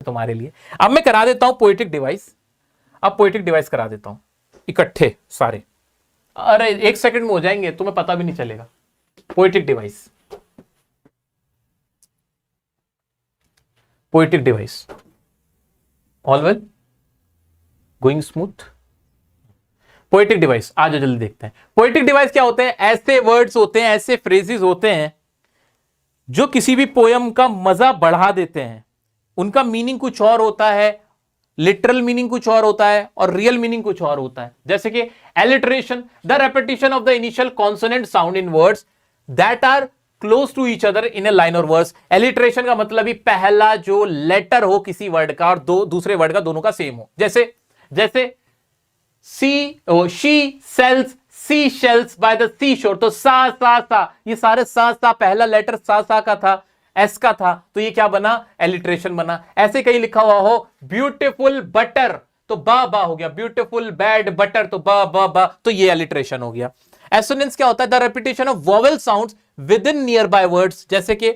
तुम्हारे लिए। अब मैं करा देता हूं पोएटिक डिवाइस, अब पोएटिक डिवाइस करा देता हूं इकट्ठे सारे। अरे 1 सेकंड में हो जाएंगे, तुम्हें पता भी नहीं चलेगा। Poetic device, poetic device, all well, going smooth. Poetic device आ जाओ जल्दी देखते हैं। पोएटिक डिवाइस क्या होते हैं? ऐसे वर्ड्स होते हैं, ऐसे फ्रेजेस होते हैं जो किसी भी पोयम का मजा बढ़ा देते हैं। उनका मीनिंग कुछ और होता है, लिटरल मीनिंग कुछ और होता है और रियल मीनिंग कुछ और होता है। जैसे कि alliteration, the repetition of the initial consonant sound in words that are close to each other in a line or verse. Alliteration का मतलब ही पहला जो लेटर हो किसी वर्ड का और दूसरे वर्ड का दोनों का सेम हो। जैसे she sells sea shells by the sea shore, तो सा ये सारे सा पहला लेटर सा का था, एस का था, तो ये क्या बना? एलिट्रेशन बना। ऐसे कहीं लिखा हुआ हो ब्यूटीफुल बटर, तो बा हो गया। ब्यूटीफुल बैड बटर, तो बा, तो ये एलिट्रेशन हो गया। एसोनेंस क्या होता है? The repetition of vowel sounds with in near by words. जैसे कि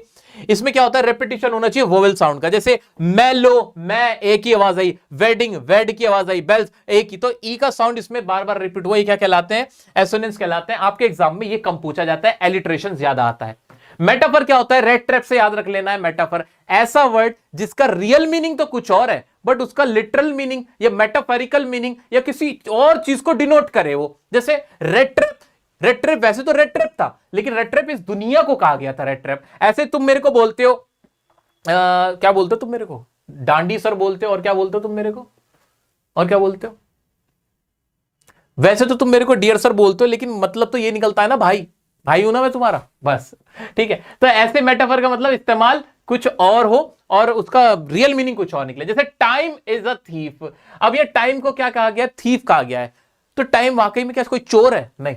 इसमें क्या होता है? रेपिटेशन होना चाहिए वोवेल साउंड का। जैसे मेलो, मैं, एक ही आवाज आई। वेडिंग, वेड की आवाज आई। बेल्स, एक ही, तो ई का साउंड इसमें बार बार रिपीट हुआ, ये क्या कहलाते हैं? एसोनेंस कहलाते हैं। आपके एग्जाम में ये कम पूछा जाता है, एलिट्रेशन ज्यादा आता है। मेटाफर क्या होता है? रेड ट्रैप से याद रख लेना है। मेटाफर ऐसा वर्ड जिसका रियल मीनिंग तो कुछ और है बट उसका लिटरल मीनिंग या मेटाफरिकल मीनिंग या किसी और चीज को डिनोट करे वो। जैसे रेड ट्रैप, रेड ट्रैप वैसे तो रेड ट्रैप था, लेकिन रेड ट्रैप इस दुनिया को कहा गया था रेड ट्रैप। ऐसे तुम मेरे को बोलते हो क्या बोलते हो तुम मेरे को? डांडी सर बोलते हो। और क्या बोलते हो तुम मेरे को? और क्या बोलते हो? वैसे तो तुम मेरे को डियर सर बोलते हो, लेकिन मतलब तो ये निकलता है ना भाई, भाई हूं ना मैं तुम्हारा, बस ठीक है। तो ऐसे मेटाफर का मतलब इस्तेमाल कुछ और हो और उसका रियल मीनिंग कुछ और निकले। जैसे टाइम इज अ थीफ, अब ये टाइम को क्या कहा गया? थीफ कहा गया है। तो टाइम वाकई में क्या कोई चोर है? नहीं।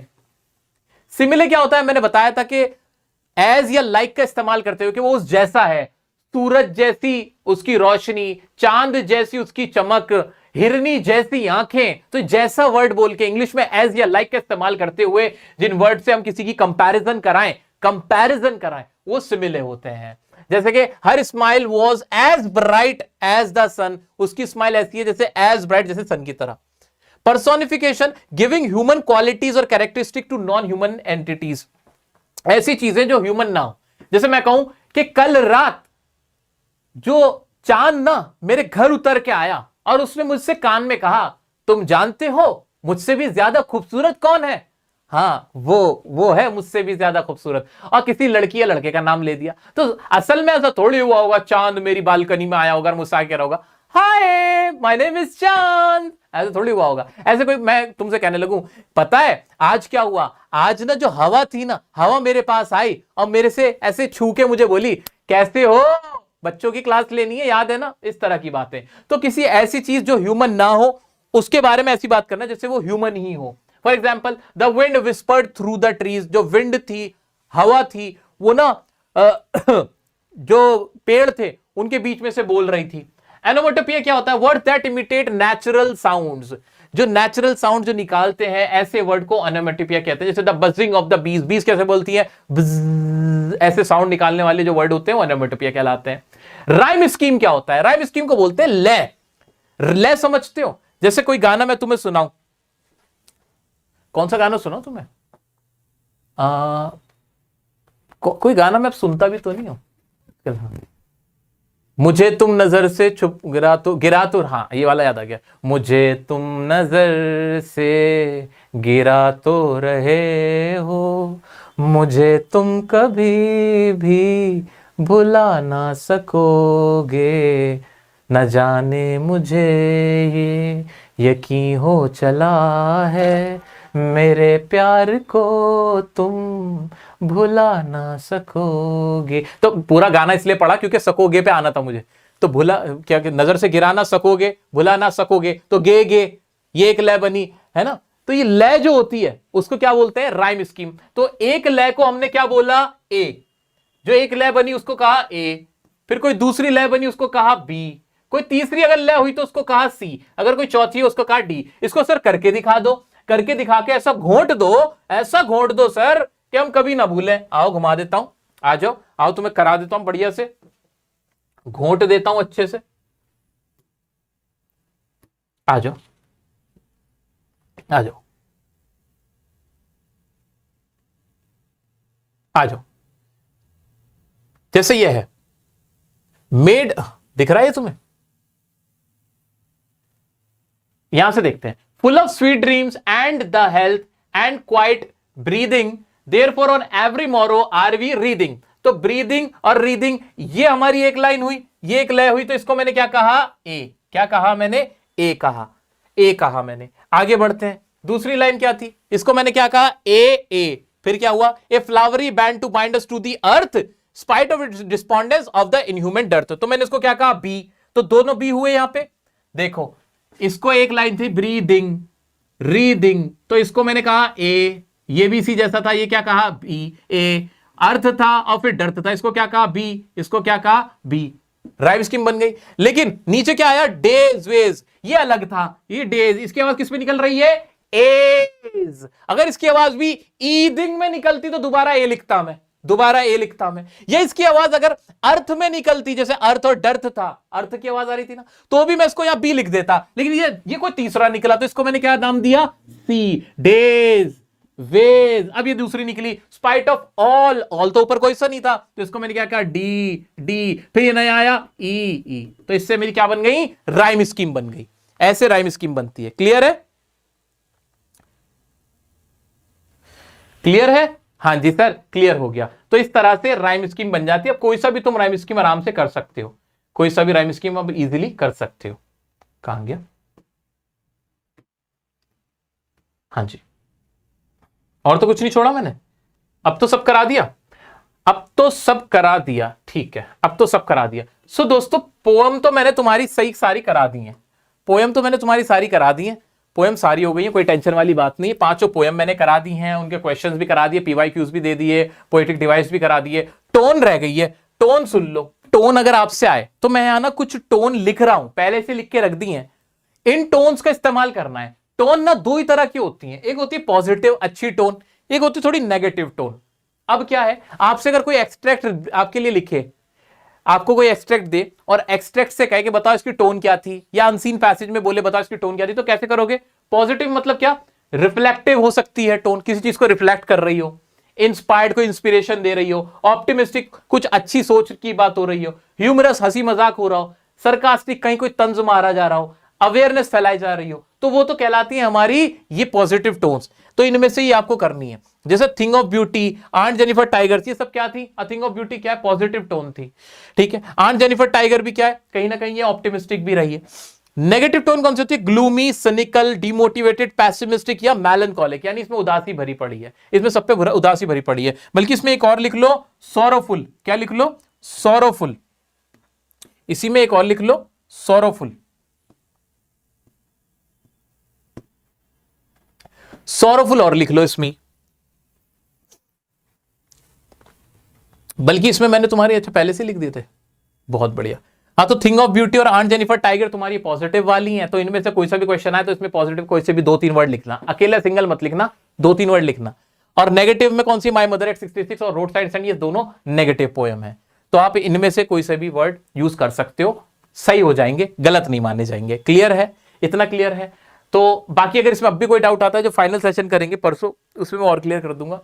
सिमिलर क्या होता है? मैंने बताया था कि एज या लाइक का इस्तेमाल करते हुए कि वो उस जैसा है। सूरज जैसी उसकी रोशनी, चांद जैसी उसकी चमक, हिरनी जैसी आंखें। तो जैसा वर्ड बोल के इंग्लिश में एज या लाइक का इस्तेमाल करते हुए जिन वर्ड से हम किसी की कंपैरिजन कराएं वो सिमिलर होते हैं। जैसे कि हर smile was as bright as the sun, उसकी स्माइल ऐसी है जैसे एज ब्राइट, जैसे सन की तरह। पर्सोनिफिकेशन, गिविंग ह्यूमन क्वालिटीज और characteristic to non human entities, ऐसी चीजें जो ह्यूमन ना हो। जैसे मैं कहूं कि कल रात जो चांद ना मेरे घर उतर के आया और उसने मुझसे कान में कहा, तुम जानते हो मुझसे भी ज्यादा खूबसूरत कौन है? हाँ, वो है मुझसे भी ज्यादा खूबसूरत, और किसी लड़की या लड़के का नाम ले दिया। तो असल में ऐसा थोड़ी हुआ होगा, चांद मेरी बालकनी में आया होगा, मुझसे कह रहा होगा हाय माय नेम इज चांद, ऐसा थोड़ी हुआ होगा। ऐसे कोई मैं तुमसे कहने लगूं, पता है आज क्या हुआ? आज ना जो हवा थी ना, हवा मेरे पास आई और मेरे से ऐसे छू के मुझे बोली कैसे हो? बच्चों की क्लास लेनी है, याद है ना? इस तरह की बातें। तो किसी ऐसी चीज जो ह्यूमन ना हो उसके बारे में ऐसी बात करना जैसे वो ह्यूमन ही हो। For example, the wind whispered through the trees, जो विंड थी, हवा थी, वो ना जो पेड़ थे उनके बीच में से बोल रही थी। एनोमेटोपिया क्या होता है? Word that imitate natural sounds, जो नेचुरल साउंड जो निकालते हैं, ऐसे वर्ड को एनोमेटोपिया कहते हैं। जैसे the buzzing of the bees, बीज कैसे बोलती है? ऐसे साउंड निकालने वाले जो वर्ड होते हैं वो एनोमेटोपिया कहलाते हैं। राइम स्कीम क्या होता है? राइम स्कीम को बोलते हैं लय। लय समझते हो? जैसे कोई गाना मैं तुम्हें सुनाऊं, कौन सा गाना सुनाऊं तुम्हें? कोई गाना मैं सुनता भी तो नहीं हूं। मुझे तुम नजर से छुप गिरा तो, हाँ ये वाला याद आ गया। मुझे तुम नजर से गिरा तो रहे हो, मुझे तुम कभी भी भुला ना सकोगे, न जाने मुझे ये यकीन हो चला है, मेरे प्यार को तुम भुला ना सकोगे। तो पूरा गाना इसलिए पढ़ा क्योंकि सकोगे पे आना था मुझे। तो भुला क्या, नजर से गिरा ना सकोगे, भुला ना सकोगे, तो गे ये एक लय बनी है ना। तो ये लय जो होती है उसको क्या बोलते हैं? Rhyme scheme. तो एक लय को हमने क्या बोला? ए। जो एक लय बनी उसको कहा ए, फिर कोई दूसरी लय बनी उसको कहा बी, कोई तीसरी अगर लय हुई तो उसको कहा सी, अगर कोई चौथी है उसको कहा डी। इसको सर करके दिखा दो, करके दिखा के ऐसा घोंट दो सर कि हम कभी ना भूलें। आओ घुमा देता हूं, आ जाओ, आओ तुम्हें करा देता हूं, बढ़िया से घोंट देता हूं अच्छे से। आ जाओ आ जाओ आ जाओ। जैसे ये है मेड, दिख रहा है तुम्हें? यहां से देखते हैं, full of sweet dreams and the health and quiet breathing, therefore on every morrow are we reading. तो ब्रीदिंग और रीडिंग ये हमारी एक लाइन हुई, ये एक लय हुई, तो इसको मैंने क्या कहा? ए। क्या कहा मैंने? ए कहा, ए कहा मैंने। आगे बढ़ते हैं, दूसरी लाइन क्या थी? इसको मैंने क्या कहा? ए। फिर क्या हुआ? A flowery band to bind us to the earth spite of its despondence of the inhuman dearth. तो मैंने इसको क्या कहा? बी। तो दोनों बी हुए यहां पे। देखो इसको एक लाइन थी ब्रीदिंग रीदिंग, तो इसको मैंने कहा ए। ये भी सी जैसा था, ये क्या कहा? बी। ए अर्थ था और फिर डर्थ था, इसको क्या कहा? बी। इसको क्या कहा? बी। राइम स्कीम बन गई। लेकिन नीचे क्या आया? डेज वेज, ये अलग था, ये डेज। इसकी आवाज किस में निकल रही है? एज। अगर इसकी आवाज भी ईदिंग में निकलती तो दोबारा ए लिखता मैं, दोबारा ए लिखता मैं। ये इसकी आवाज अगर अर्थ में निकलती, जैसे अर्थ और डर्थ था, अर्थ की आवाज आ रही थी ना, तो भी मैं इसको यहां बी लिख देता। लेकिन ये कोई तीसरा निकला, तो इसको मैंने क्या नाम दिया? सी। Days ways. अब ये दूसरी निकली, स्पाइट ऑफ ऑल, ऑल तो ऊपर कोई सा नहीं था, तो इसको मैंने क्या कहा? डी। डी। फिर ये नया आया ई। तो इससे मेरी क्या बन गई? राइम स्कीम बन गई। ऐसे राइम स्कीम बनती है। क्लियर है? क्लियर है? हाँ जी सर, क्लियर हो गया। तो इस तरह से राइम स्कीम बन जाती है। अब कोई सा भी तुम राइम स्कीम आराम से कर सकते हो, कोई सा भी राइम स्कीम अब इजीली कर सकते हो। कहां गया? हाँ जी, और तो कुछ नहीं छोड़ा मैंने। अब तो सब करा दिया, अब तो सब करा दिया। ठीक है, अब तो सब करा दिया। सो दोस्तों, पोएम तो मैंने तुम्हारी सही सारी करा दी है, पोएम तो मैंने तुम्हारी सारी करा दी है, पोएम सारी हो गई है, कोई टेंशन वाली बात नहीं है। पांचों पोएम मैंने करा दी हैं, उनके क्वेश्चंस भी करा दिए, पीवाईक्यूज भी दे दिए, पोएटिक डिवाइस भी करा दिए। टोन रह गई है, टोन सुन लो। टोन अगर आपसे आए तो मैं यहां ना कुछ टोन लिख रहा हूं, पहले से लिख के रख दी है, इन टोन्स का इस्तेमाल करना है। टोन ना दो ही तरह की होती हैं, एक होती है पॉजिटिव अच्छी टोन, एक होती है थोड़ी नेगेटिव टोन। अब क्या है, आपसे अगर कोई एक्सट्रैक्ट आपके लिए लिखे, आपको कोई एक्सट्रैक्ट दे और एक्सट्रैक्ट से कहे कि बताओ इसकी टोन क्या थी, या अनसीन पैसेज में बोले बताओ इसकी टोन क्या थी, तो कैसे करोगे? पॉजिटिव मतलब क्या? रिफ्लेक्टिव हो सकती है टोन, किसी चीज को रिफ्लेक्ट कर रही हो, इंस्पायर्ड को इंस्पिरेशन दे रही हो, ऑप्टिमिस्टिक कुछ अच्छी सोच की बात हो रही हो, ह्यूमरस हंसी मजाक हो रहा हो, सरकास्टिक कहीं कोई तंज मारा जा रहा हो, अवेयरनेस फैलाई जा रही हो, तो वो तो कहलाती है हमारी ये पॉजिटिव टोन्स। तो इनमें से ही आपको करनी है। जैसे thing of beauty, aunt Jennifer tiger, ये सब क्या थी? थिंग ऑफ ब्यूटी क्या है? पॉजिटिव टोन थी। ठीक है, आंट जेनिफर टाइगर भी क्या है? कहीं ना कहीं ये ऑप्टिमिस्टिक भी रही है। नेगेटिव टोन कौन सी होती है? ग्लूमी, सिनिकल, डिमोटिवेटेड, पैसिमिस्टिक या मेलनकॉलिक, यानी इसमें उदासी भरी पड़ी है, इसमें सब पे उदासी भरी पड़ी है। बल्कि इसमें एक और लिख लो, सॉरोफुल। क्या लिख लो? सॉरोफुल। इसी में एक और लिख लो, सॉरोफुल। सॉरोफुल और लिख लो इसमें, बल्कि इसमें मैंने तुम्हारे अच्छा पहले से लिख दिए थे। बहुत बढ़िया। हाँ, तो थिंग ऑफ ब्यूटी और आंट जेनिफर टाइगर तुम्हारी पॉजिटिव वाली हैं, तो इनमें से कोई सा भी क्वेश्चन आए तो इसमें पॉजिटिव कोई से भी 2-3 वर्ड लिखना, अकेला सिंगल मत लिखना, 2-3 वर्ड लिखना। और नेगेटिव में कौन सी? माय मदर एट 66 और रोड साइड सैंड, ये दोनों नेगेटिव पोएम है। तो आप इनमें से कोई से भी वर्ड यूज कर सकते हो, सही हो जाएंगे, गलत नहीं माने जाएंगे। क्लियर है? इतना क्लियर है? तो बाकी अगर इसमें अब भी कोई डाउट आता है, जो फाइनल सेशन करेंगे परसों, उसमें मैं और क्लियर कर दूंगा।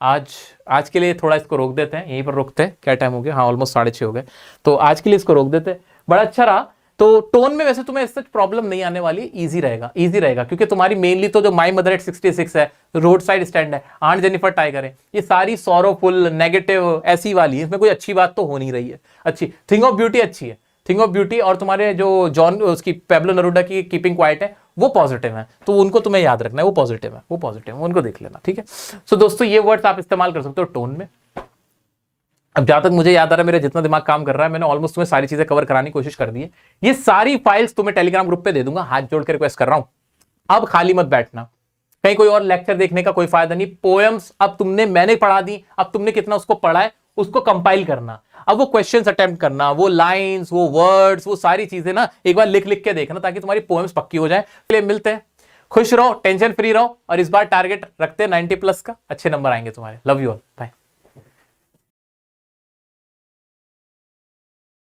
आज के लिए थोड़ा इसको रोक देते हैं, यहीं पर रोकते हैं। क्या टाइम हो गया? हाँ, ऑलमोस्ट 6:30 हो गए, तो आज के लिए इसको रोक देते हैं। बड़ा अच्छा रहा। तो टोन में वैसे तुम्हें सच प्रॉब्लम नहीं आने वाली, इजी रहेगा, इजी रहेगा, क्योंकि तुम्हारी मेनली तो जो माय मदर एट 66 है, रोड साइड स्टैंड है, आंट जेनिफर टाइगर है, ये सारी सॉरोफुल, नेगेटिव ऐसी वाली है, इसमें कोई अच्छी बात तो हो नहीं रही है। अच्छी थिंग ऑफ ब्यूटी अच्छी है, थिंग ऑफ ब्यूटी, और तुम्हारे जो जॉन उसकी पैब्लो नेरुडा की कीपिंग क्वाइट है, वो पॉजिटिव है, तो उनको तुम्हें याद रखना है, वो पॉजिटिव है, वो पॉजिटिव है, उनको देख लेना। ठीक है। सो दोस्तों, ये वर्ड्स आप इस्तेमाल कर सकते हो टोन में। अब जहां तक मुझे याद आ रहा है, मेरा जितना दिमाग काम कर रहा है, मैंने ऑलमोस्ट तुम्हें सारी चीजें कवर कराने की कोशिश कर दी है। ये सारी फाइल्स तुम्हें टेलीग्राम ग्रुप पे दे दूंगा, हाथ जोड़ के रिक्वेस्ट कर रहा हूं। अब खाली मत बैठना, कहीं कोई और लेक्चर देखने का कोई फायदा नहीं। पोएम्स अब मैंने पढ़ा दी, अब तुमने कितना उसको पढ़ा है उसको कंपाइल करना, अब वो क्वेश्चंस अटेम्प्ट करना, वो लाइंस, वो वर्ड्स, वो सारी चीजें ना एक बार लिख लिख के देखना, ताकि तुम्हारी पोएम्स पक्की हो जाए। मिलते हैं, खुश रहो, टेंशन फ्री रहो, और इस बार टारगेट रखते हैं 90+ का, अच्छे नंबर आएंगे तुम्हारे। Love you all, bye.